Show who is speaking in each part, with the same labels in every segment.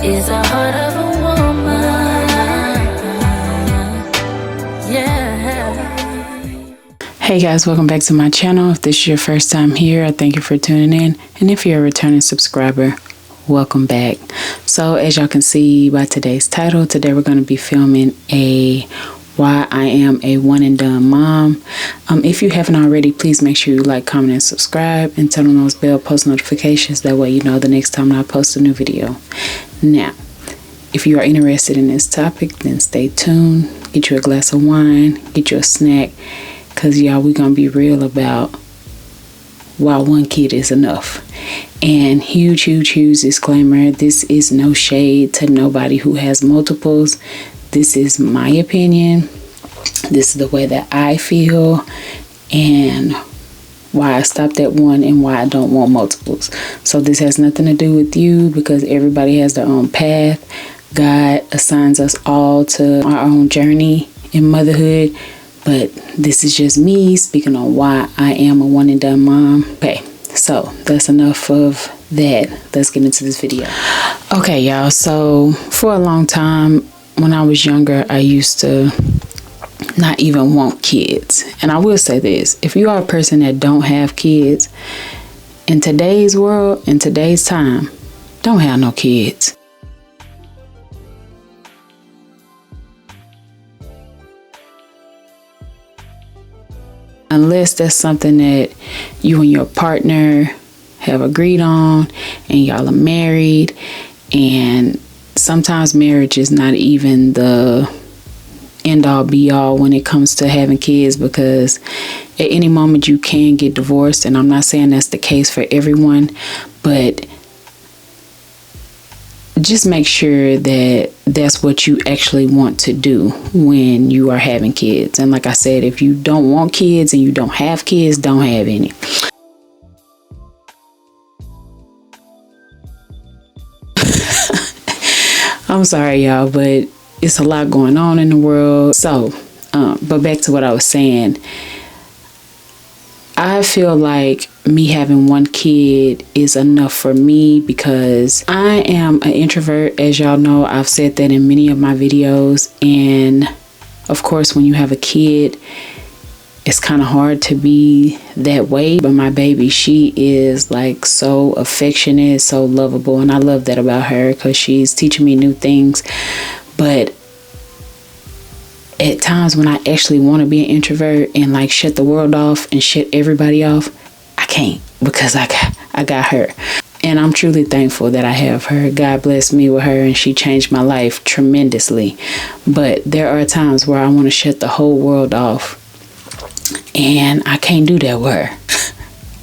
Speaker 1: is the heart of a woman. Yeah.
Speaker 2: Hey guys, welcome back to my channel. If this is your first time here, I thank you for tuning in. And if you're a returning subscriber, welcome back. So as y'all can see by today's title, today we're going to be filming a why I am a one and done mom. If you haven't already, please make sure you like, comment, and subscribe, and turn on those bell post notifications. That way you know the next time I post a new video. Now, if you are interested in this topic, then stay tuned. Get you a glass of wine, get you a snack, because y'all, we're going to be real about why one kid is enough. And huge disclaimer, this is no shade to nobody who has multiples. This is my opinion. This is the way that I feel and why I stopped at one and why I don't want multiples. So this has nothing to do with you, because everybody has their own path. God assigns us all to our own journey in motherhood. But this is just me speaking on why I am a one and done mom. Okay, so that's enough of that. Let's get into this video. Okay, y'all. So for a long time, when I was younger, I used to not even want kids. And I will say this, if you are a person that don't have kids, in today's world, in today's time, don't have no kids. Unless that's something that you and your partner have agreed on and y'all are married. And sometimes marriage is not even the end all be all when it comes to having kids, because at any moment you can get divorced. And I'm not saying that's the case for everyone, but just make sure that that's what you actually want to do when you are having kids. And like I said, if you don't want kids and you don't have kids, don't have any. I'm sorry, y'all, but it's a lot going on in the world. So, but back to what I was saying. I feel like me having one kid is enough for me, because I am an introvert. As y'all know, I've said that in many of my videos. And of course, when you have a kid, it's kind of hard to be that way. But my baby, she is like so affectionate, so lovable. And I love that about her, because she's teaching me new things. But at times when I actually want to be an introvert and like shut the world off and shut everybody off, I can't, because I got her. And I'm truly thankful that I have her. God blessed me with her, and she changed my life tremendously. But there are times where I want to shut the whole world off, and I can't do that with her.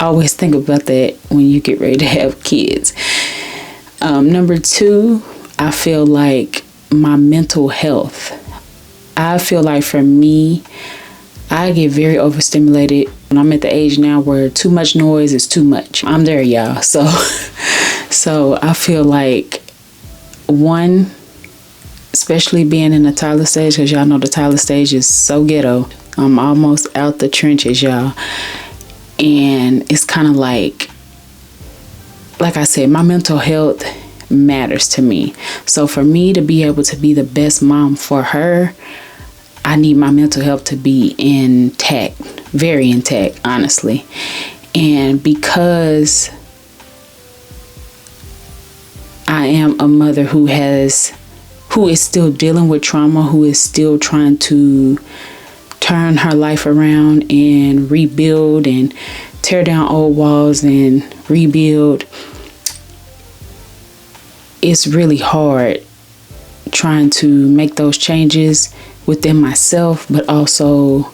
Speaker 2: Always think about that when you get ready to have kids. Number two, I feel like my mental health. I feel like for me, I get very overstimulated. And I'm at the age now where too much noise is too much. I'm there, y'all. So I feel like, one, especially being in the toddler stage, because y'all know the toddler stage is so ghetto. I'm almost out the trenches, y'all. And it's kind of like I said, my mental health matters to me. So for me to be able to be the best mom for her, I need my mental health to be intact, very intact, honestly. And because I am a mother who is still dealing with trauma, who is still trying to turn her life around and rebuild and tear down old walls and rebuild, it's really hard trying to make those changes within myself, but also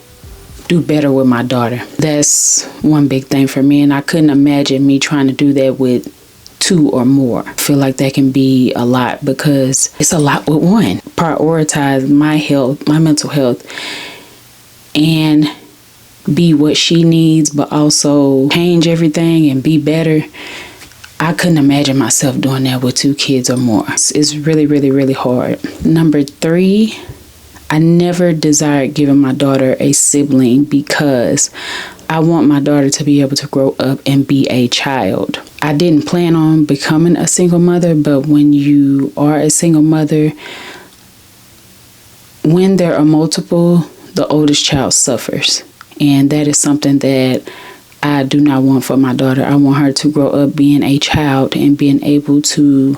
Speaker 2: do better with my daughter. That's one big thing for me, and I couldn't imagine me trying to do that with two or more. I feel like that can be a lot, because it's a lot with one. Prioritize my health, my mental health, and be what she needs, but also change everything and be better. I couldn't imagine myself doing that with two kids or more. It's really hard. Number three, I never desired giving my daughter a sibling, because I want my daughter to be able to grow up and be a child. I didn't plan on becoming a single mother, but when you are a single mother, when there are multiple, the oldest child suffers. And that is something that I do not want for my daughter. I want her to grow up being a child and being able to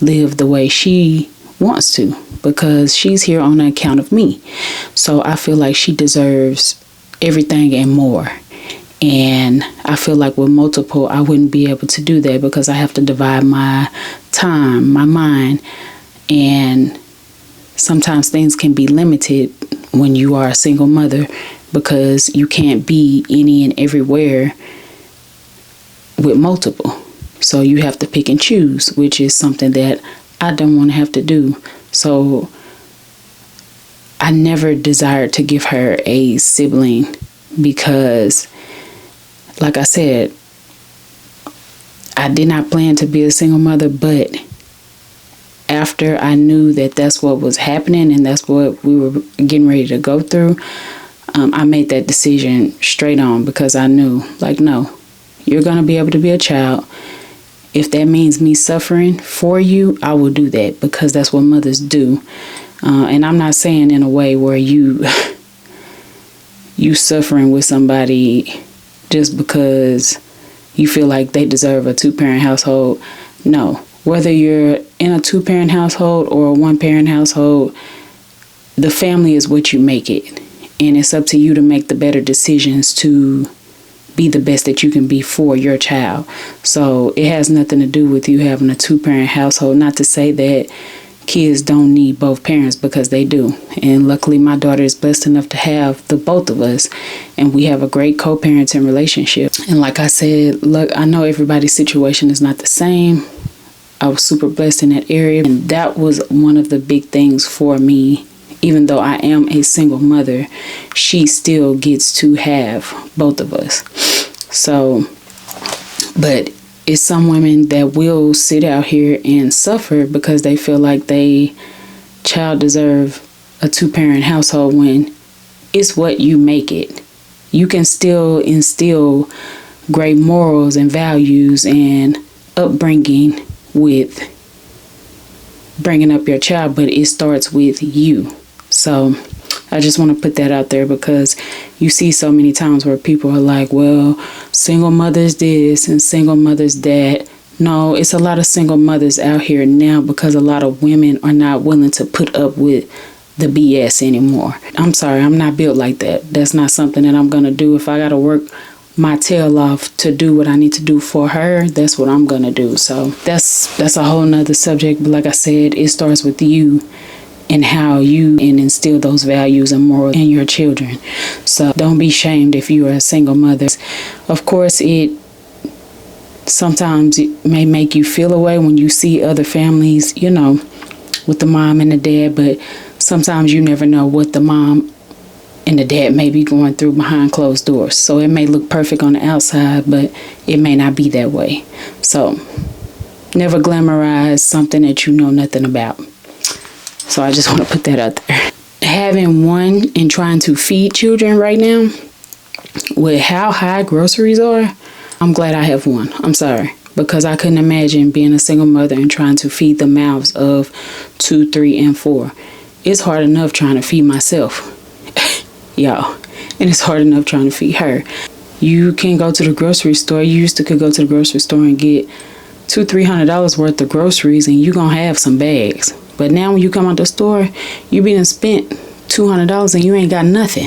Speaker 2: live the way she wants to, because she's here on account of me. So I feel like she deserves everything and more. And I feel like with multiple, I wouldn't be able to do that because I have to divide my time, my mind, and sometimes things can be limited when you are a single mother because you can't be any and everywhere with multiple. So you have to pick and choose, which is something that I don't want to have to do. So I never desired to give her a sibling because, like I said, I did not plan to be a single mother, but after I knew that that's what was happening and that's what we were getting ready to go through, I made that decision straight on because I knew, like, no, you're going to be able to be a child. If that means me suffering for you, I will do that because that's what mothers do. And I'm not saying in a way where you suffering with somebody just because you feel like they deserve a 2-parent household. No, whether you're in a 2-parent household or a 1-parent household, the family is what you make it. And it's up to you to make the better decisions to be the best that you can be for your child. So it has nothing to do with you having a 2-parent household. Not to say that kids don't need both parents, because they do. And luckily my daughter is blessed enough to have the both of us, and we have a great co-parenting relationship. And like I said, look, I know everybody's situation is not the same. I was super blessed in that area, and that was one of the big things for me. Even though I am a single mother, she still gets to have both of us. So, but it's some women that will sit out here and suffer because they feel like they child deserve a 2-parent household when it's what you make it. You can still instill great morals and values and upbringing with bringing up your child, but it starts with you. So I just want to put that out there because you see so many times where people are like, well, single mothers this and single mothers that. No, it's a lot of single mothers out here now because a lot of women are not willing to put up with the BS anymore. I'm sorry, I'm not built like that. That's not something that I'm going to do. If I got to work my tail off to do what I need to do for her, that's what I'm going to do. So that's a whole nother subject. But like I said, it starts with you and how you instill those values and morals in your children. So don't be shamed if you are a single mother. Of course, sometimes it may make you feel a way when you see other families, with the mom and the dad, but sometimes you never know what the mom and the dad may be going through behind closed doors. So it may look perfect on the outside, but it may not be that way. So never glamorize something that you know nothing about. So I just want to put that out there. Having one and trying to feed children right now, with how high groceries are, I'm glad I have one. I'm sorry. Because I couldn't imagine being a single mother and trying to feed the mouths of 2, 3, and 4. It's hard enough trying to feed myself, y'all. And it's hard enough trying to feed her. You can go to the grocery store. You used to could go to the grocery store and get $200-$300 worth of groceries and you're going to have some bags. But now when you come out the store, you be done spent $200 and you ain't got nothing.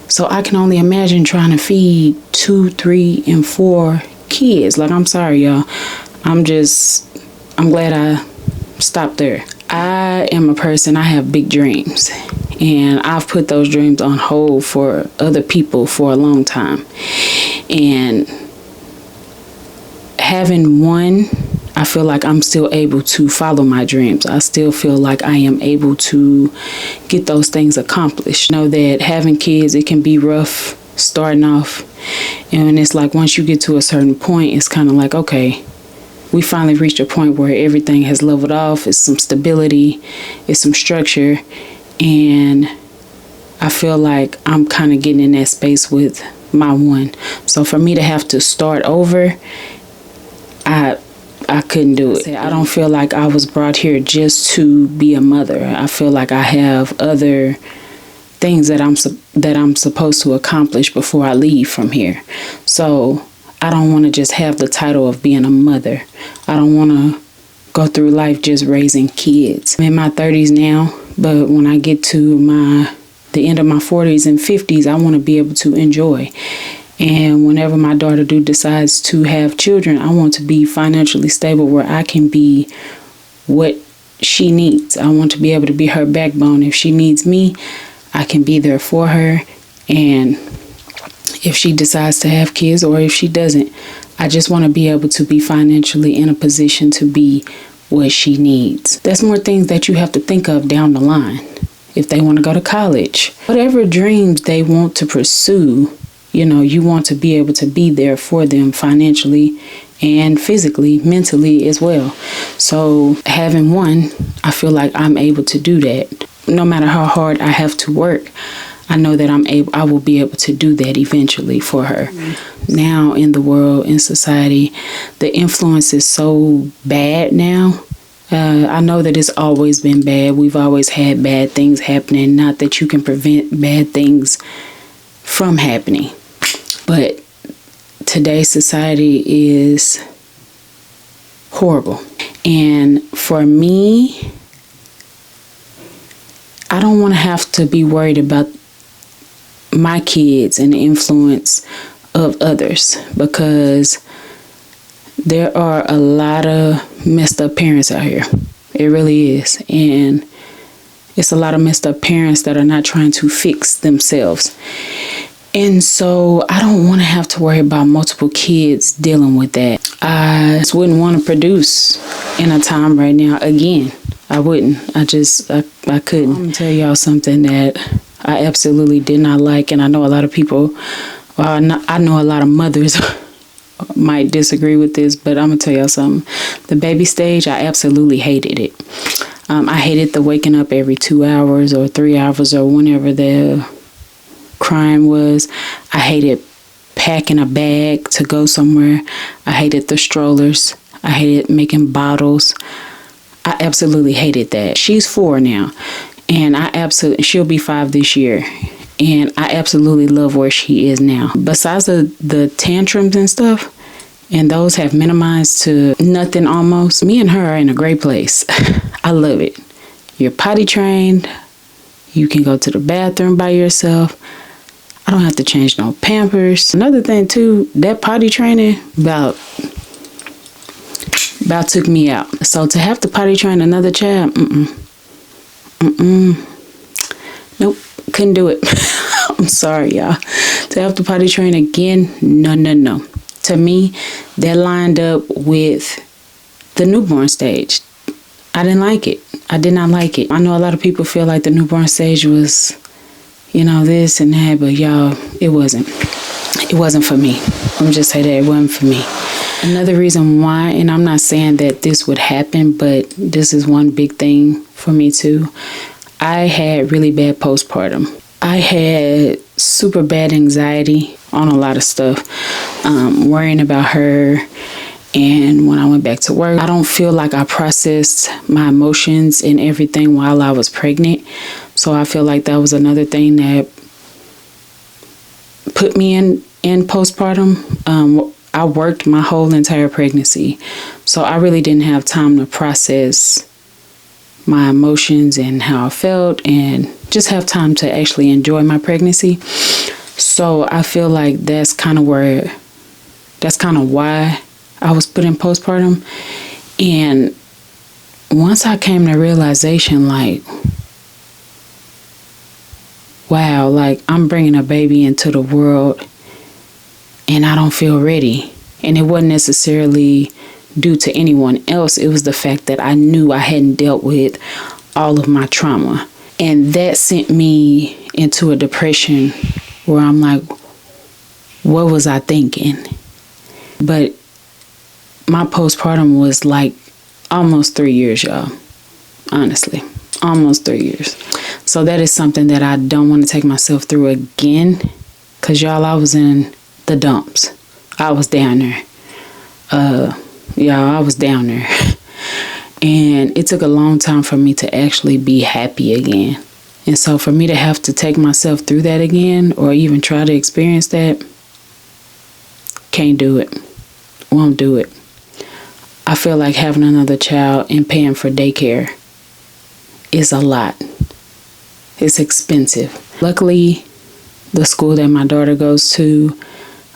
Speaker 2: So I can only imagine trying to feed 2, 3, and 4 kids. Like, I'm sorry, y'all. I'm glad I stopped there. I am a person, I have big dreams. And I've put those dreams on hold for other people for a long time. And having one, I feel like I'm still able to follow my dreams. I still feel like I am able to get those things accomplished. Know that having kids, it can be rough starting off. And it's like once you get to a certain point, it's kind of like, okay, we finally reached a point where everything has leveled off. It's some stability. It's some structure. And I feel like I'm kind of getting in that space with my one. So for me to have to start over, I couldn't do it. I don't feel like I was brought here just to be a mother. I feel like I have other things that I'm supposed to accomplish before I leave from here. So I don't want to just have the title of being a mother. I don't want to go through life just raising kids. I'm in my 30s now, but when I get to the end of my 40s and 50s, I want to be able to enjoy. And whenever my daughter decides to have children, I want to be financially stable where I can be what she needs. I want to be able to be her backbone. If she needs me, I can be there for her. And if she decides to have kids or if she doesn't, I just want to be able to be financially in a position to be what she needs. That's more things that you have to think of down the line. If they want to go to college, whatever dreams they want to pursue, you want to be able to be there for them financially and physically, mentally as well. So having one, I feel like I'm able to do that. No matter how hard I have to work, I know that I will be able to do that eventually for her. Now in the world, in society, the influence is so bad now. I know that it's always been bad. We've always had bad things happening. Not that you can prevent bad things from happening. But today's society is horrible. And for me, I don't want to have to be worried about my kids and the influence of others, because there are a lot of messed up parents out here. It really is. And it's a lot of messed up parents that are not trying to fix themselves. And so I don't want to have to worry about multiple kids dealing with that. I just wouldn't want to produce in a time right now again. I wouldn't. I couldn't. I'm going to tell y'all something that I absolutely did not like. And I know a lot of people, I know a lot of mothers might disagree with this, but I'm going to tell y'all something. The baby stage, I absolutely hated it. I hated the waking up every 2 hours or 3 hours or whenever the crying was. I hated packing a bag to go somewhere. I hated the strollers. I hated making bottles. I absolutely hated that. She's 4 now, and she'll be 5 this year. And I absolutely love where she is now. Besides the tantrums and stuff, and those have minimized to nothing almost, me and her are in a great place. I love it. You're potty trained. You can go to the bathroom by yourself. I don't have to change no Pampers. Another thing too, that potty training about took me out. So to have to potty train another child, nope, couldn't do it. I'm sorry, y'all. To have to potty train again, no. To me, that lined up with the newborn stage. I didn't like it. I did not like it. I know a lot of people feel like the newborn stage was, this and that, but y'all, it wasn't. It wasn't for me. Let me just say that it wasn't for me. Another reason why, and I'm not saying that this would happen, but this is one big thing for me too. I had really bad postpartum. I had super bad anxiety on a lot of stuff, worrying about her. And when I went back to work, I don't feel like I processed my emotions and everything while I was pregnant. So I feel like that was another thing that put me in postpartum. I worked my whole entire pregnancy. So I really didn't have time to process my emotions and how I felt and just have time to actually enjoy my pregnancy. So I feel like that's kind of why I was put in postpartum. And once I came to realization, like, wow, like I'm bringing a baby into the world and I don't feel ready. And it wasn't necessarily due to anyone else. It was the fact that I knew I hadn't dealt with all of my trauma. And that sent me into a depression where I'm like, what was I thinking? But my postpartum was like almost 3 years, y'all. Honestly, almost 3 years. So that is something that I don't want to take myself through again. Because, y'all, I was in the dumps. I was down there. Y'all, I was down there. And it took a long time for me to actually be happy again. And so for me to have to take myself through that again, or even try to experience that, can't do it. Won't do it. I feel like having another child and paying for daycare is a lot. It's expensive. Luckily, the school that my daughter goes to,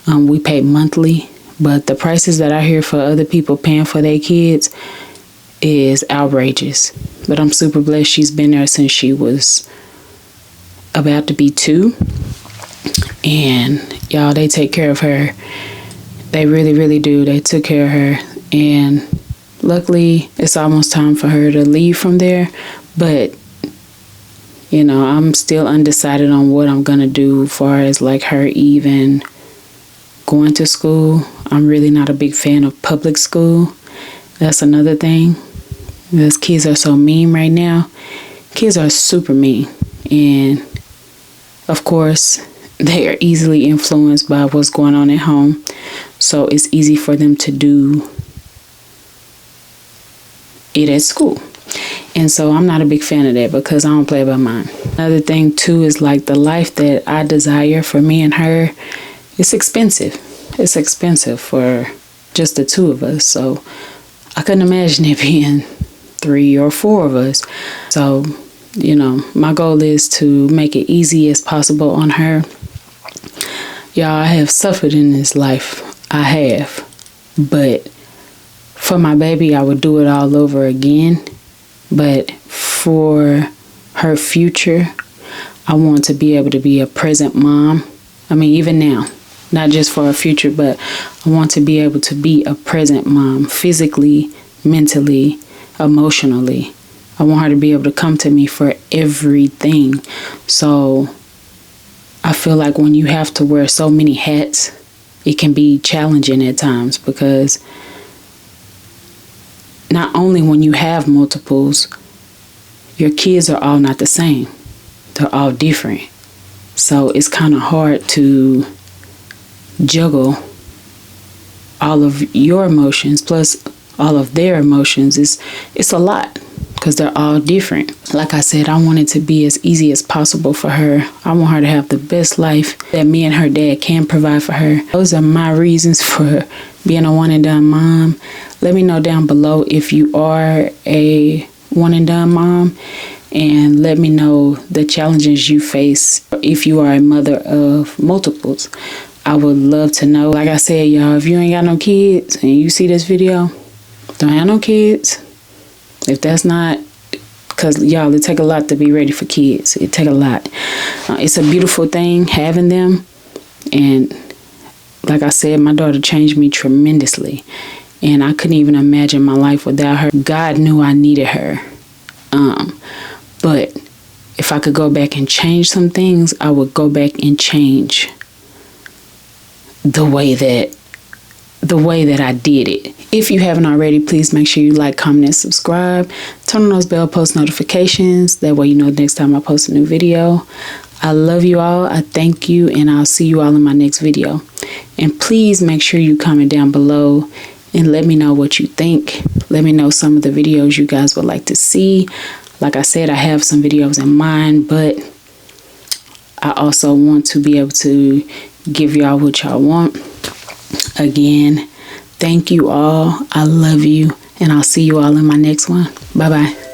Speaker 2: we pay monthly. But the prices that I hear for other people paying for their kids is outrageous. But I'm super blessed. She's been there since she was about to be 2. And y'all, they take care of her. They really, really do. They took care of her. And luckily, it's almost time for her to leave from there. But, you know, I'm still undecided on what I'm going to do as far as like her even going to school. I'm really not a big fan of public school. That's another thing. Because kids are so mean right now. Kids are super mean. And, of course, they are easily influenced by what's going on at home. So it's easy for them to do it at school. And so I'm not a big fan of that because I don't play by mine. Another thing too is like the life that I desire for me and her, it's expensive. It's expensive for just the 2 of us. So I couldn't imagine it being 3 or 4 of us. So, you know, my goal is to make it easy as possible on her. Y'all, I have suffered in this life. I have. But for my baby, I would do it all over again. But for her future, I want to be able to be a present mom. I mean, even now, not just for her future, but I want to be able to be a present mom, physically, mentally, emotionally. I want her to be able to come to me for everything. So I feel like when you have to wear so many hats, it can be challenging at times, because not only when you have multiples, your kids are all not the same. They're all different. So it's kind of hard to juggle all of your emotions plus all of their emotions. It's a lot because they're all different. Like I said, I want it to be as easy as possible for her. I want her to have the best life that me and her dad can provide for her. Those are my reasons for being a one and done mom. Let me know down below if you are a one and done mom, and let me know the challenges you face if you are a mother of multiples. I would love to know. Like I said, y'all, if you ain't got no kids and you see this video, don't have no kids. If that's not, because y'all, it take a lot to be ready for kids. It take a lot. It's a beautiful thing having them. And like I said, my daughter changed me tremendously. And I couldn't even imagine my life without her. God knew I needed her. But if I could go back and change some things, I would go back and change the way that I did it. If you haven't already, please make sure you like, comment, and subscribe. Turn on those bell post notifications. That way you know next time I post a new video. I love you all. I thank you, and I'll see you all in my next video. And please make sure you comment down below and let me know what you think. Let me know some of the videos you guys would like to see. Like I said, I have some videos in mind, but I also want to be able to give y'all what y'all want. Again, thank you all. I love you, and I'll see you all in my next one. Bye-bye.